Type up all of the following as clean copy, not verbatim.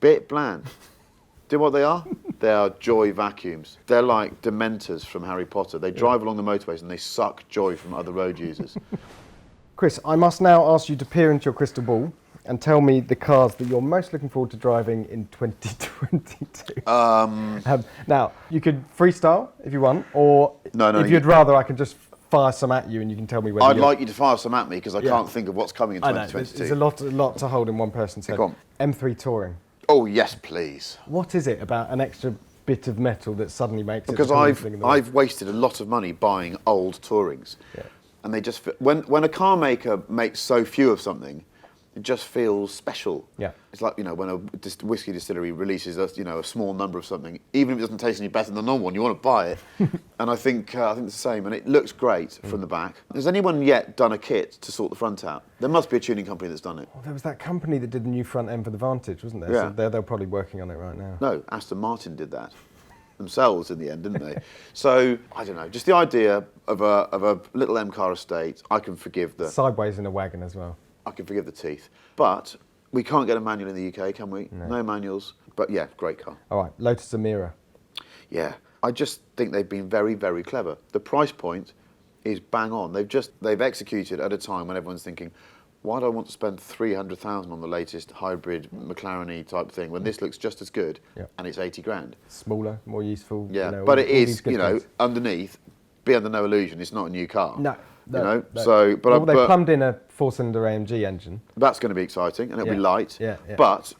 Bit bland. Do you know what they are? They are joy vacuums. They're like dementors from Harry Potter. They drive along the motorways and they suck joy from other road users. Chris, I must now ask you to peer into your crystal ball and tell me the cars that you're most looking forward to driving in 2022. Now, you could freestyle if you want, or if you'd rather, I can just fire some at you and you can tell me whether I'd like you to fire some at me because I can't think of what's coming in 2022. There's a lot to hold in one person's head. Go on. M3 Touring. Oh, yes, please. What is it about an extra bit of metal that suddenly makes because it the coolest thing in the world? I've wasted a lot of money buying old Tourings. Yeah. And they just, when a car maker makes so few of something, it just feels special. Yeah. It's like, when a whiskey distillery releases a small number of something, even if it doesn't taste any better than the normal one, you want to buy it. And I think it's the same, and it looks great from the back. Has anyone yet done a kit to sort the front out? There must be a tuning company that's done it. Well, there was that company that did the new front end for the Vantage, wasn't there? Yeah. So they're probably working on it right now. No, Aston Martin did that themselves in the end, didn't they? So, I don't know, just the idea of a little M car estate, I can forgive the... Sideways in a wagon as well. I can forgive the teeth. But we can't get a manual in the UK, can we? No manuals. But yeah, great car. All right, Lotus Emira. Yeah, I just think they've been very, very clever. The price point is bang on. They've executed at a time when everyone's thinking, why do I want to spend 300,000 on the latest hybrid McLaren-y type thing when this looks just as good and it's 80 grand? Smaller, more useful. Yeah, but it is, underneath, be under no illusion, it's not a new car. No. So, but they plumbed in a 4-cylinder AMG engine. That's going to be exciting, and it'll be light. Yeah. But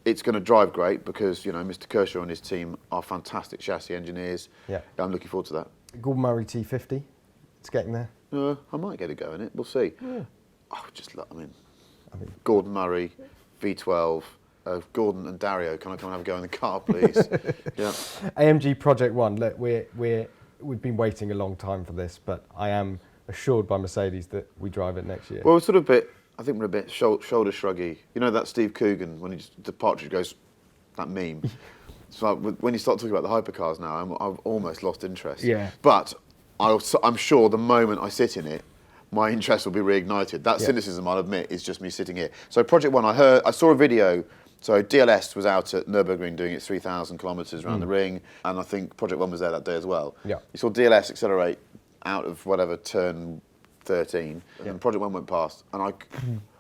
it's going to drive great because Mr. Kershaw and his team are fantastic chassis engineers. Yeah. I'm looking forward to that. Gordon Murray T50. It's getting there. I might get a go in it. We'll see. Yeah. Gordon Murray, V12. Gordon and Dario, can I come and have a go in the car, please? Yeah. AMG Project One. Look, we've been waiting a long time for this, but I am assured by Mercedes that we drive it next year. Well, we're I think we're a bit shoulder shruggy. You know that Steve Coogan, when the partridge goes, that meme. So when you start talking about the hypercars now, I've almost lost interest. Yeah. But I'm sure the moment I sit in it, my interest will be reignited. That cynicism, I'll admit, is just me sitting here. So Project One, I saw a video. So DLS was out at Nürburgring doing its 3,000 kilometres around the ring, and I think Project One was there that day as well. Yeah. You saw DLS accelerate out of whatever turn 13, and Project One went past, and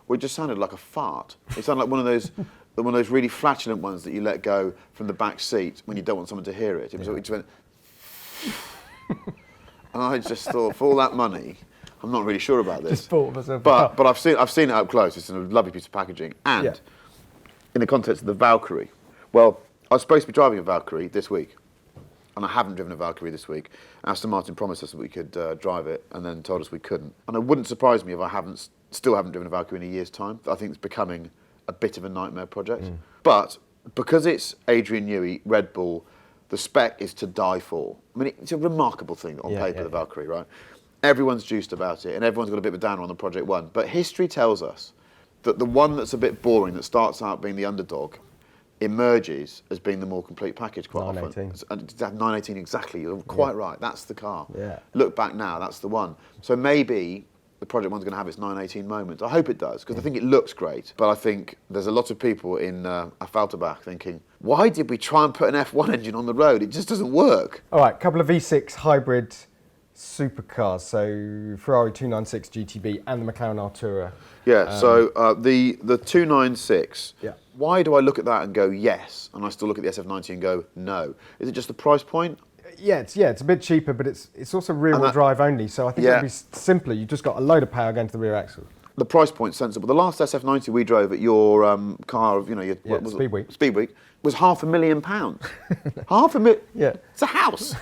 it just sounded like a fart. It sounded like one of those really flatulent ones that you let go from the back seat when you don't want someone to hear it. It just went, and I just thought, for all that money, I'm not really sure about this. Just thought of myself. But I've seen it up close. It's a lovely piece of packaging, and in the context of the Valkyrie, well, I was supposed to be driving a Valkyrie this week. And I haven't driven a Valkyrie this week. Aston Martin promised us that we could drive it and then told us we couldn't. And it wouldn't surprise me if I still haven't driven a Valkyrie in a year's time. I think it's becoming a bit of a nightmare project. But because it's Adrian Newey, Red Bull, the spec is to die for. I mean, it's a remarkable thing on paper, the Valkyrie, right? Everyone's juiced about it and everyone's got a bit of a downer on the Project One. But history tells us that the one that's a bit boring, that starts out being the underdog, emerges as being the more complete package quite often. 918 exactly, you're quite right, that's the car. Yeah. Look back now, that's the one. So maybe the Project One's going to have its 918 moment. I hope it does, because I think it looks great. But I think there's a lot of people in Affalterbach thinking, why did we try and put an F1 engine on the road? It just doesn't work. All right, couple of V6 hybrid supercars, so Ferrari 296 GTB and the McLaren Artura. Yeah, so the 296, yeah. Why do I look at that and go yes, and I still look at the SF90 and go no? Is it just the price point? Yeah, it's a bit cheaper, but it's also rear-wheel drive only, so I think it'd be simpler. You just got a load of power going to the rear axle. The price point's sensible. The last SF90 we drove at your car, Speed Week. Speed Week, was £500,000. £500,000. Yeah, it's a house.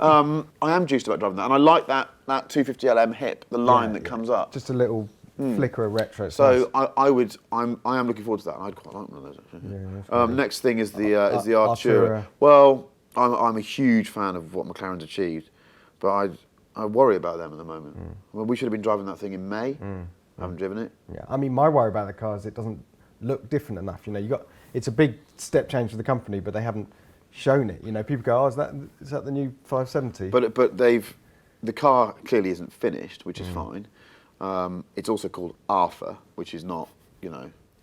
I am juiced about driving that, and I like that 250LM hip, the line that comes up. Just a little flicker of retro. So nice. I am looking forward to that. I'd quite like one of those actually. Yeah, next thing is the Artura. Well, I'm a huge fan of what McLaren's achieved, but I worry about them at the moment. Well, we should have been driving that thing in May. I haven't driven it. Yeah, I mean, my worry about the car is it doesn't look different enough. It's a big step change for the company, but they haven't shown it. People go, is that the new 570? But the car clearly isn't finished, which is fine. It's also called Arthur, which is not,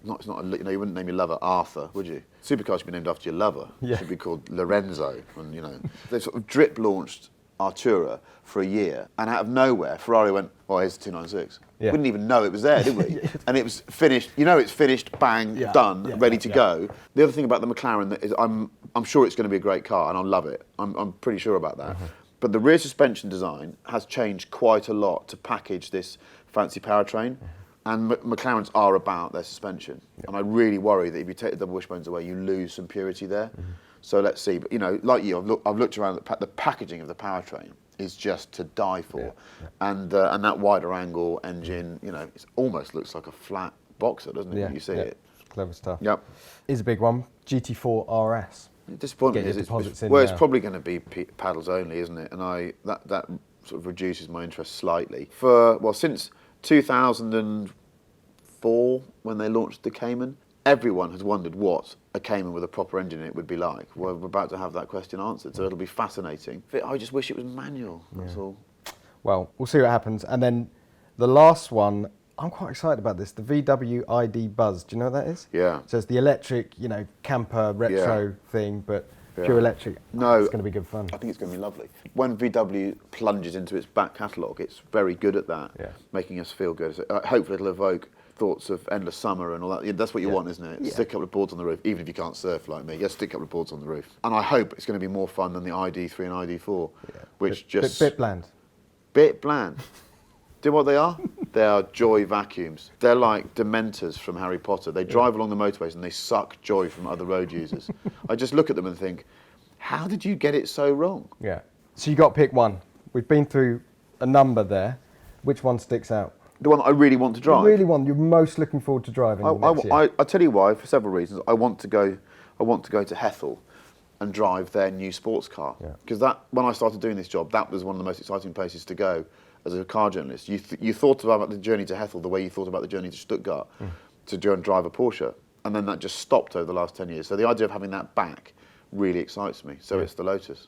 it's not you know, you wouldn't name your lover Arthur, would you? Supercars should be named after your lover. Yeah. It should be called Lorenzo. And, you know, they sort of drip launched Artura for a year, and out of nowhere, Ferrari went, "Oh, here's the 296." Yeah. We didn't even know it was there, did we? And it was finished. You know, it's finished, bang, done, ready to go. The other thing about the McLaren that is, I'm sure it's going to be a great car, and I'll love it. I'm pretty sure about that. But the rear suspension design has changed quite a lot to package this fancy powertrain. And McLarens are about their suspension. And I really worry that if you take the double wishbones away, you lose some purity there. So let's see. But, you know, like you, I've looked around, the packaging of the powertrain is just to die for. And that wider angle engine, you know, it almost looks like a flat boxer, doesn't it, when you see it? Clever stuff. Yep. Is a big one. GT4 RS. Disappointing Get your is deposits in well, it's now. probably going to be paddles only, isn't it? And that sort of reduces my interest slightly. Since 2004, when they launched the Cayman, everyone has wondered what a Cayman with a proper engine in it would be like. Well, we're about to have that question answered, so it'll be fascinating. I just wish it was manual, that's all. Well, we'll see what happens. And then the last one, I'm quite excited about this, the VW ID Buzz. Do you know what that is? Yeah. So it's the electric, you know, camper retro thing, but pure electric. No, it's going to be good fun. I think it's going to be lovely. When VW plunges into its back catalogue, it's very good at that, making us feel good. So, hopefully it'll evoke thoughts of endless summer and all that. Yeah, that's what you want, isn't it? Stick a couple of boards on the roof, even if you can't surf like me. Just stick a couple of boards on the roof. And I hope it's going to be more fun than the ID3 and ID4, which Bit bland. Bit bland. Do you know what they are? They are joy vacuums. They're like Dementors from Harry Potter. They drive along the motorways and they suck joy from other road users. I just look at them and think, how did you get it so wrong? Yeah. So you got to pick one. We've been through a number there. Which one sticks out? The one that I really want to drive. You're most looking forward to driving next year. I'll tell you why, for several reasons. I want to go to Hethel and drive their new sports car. Because when I started doing this job, that was one of the most exciting places to go as a car journalist. You thought about the journey to Hethel the way you thought about the journey to Stuttgart to go and drive a Porsche. And then that just stopped over the last 10 years. So the idea of having that back really excites me. So it's the Lotus.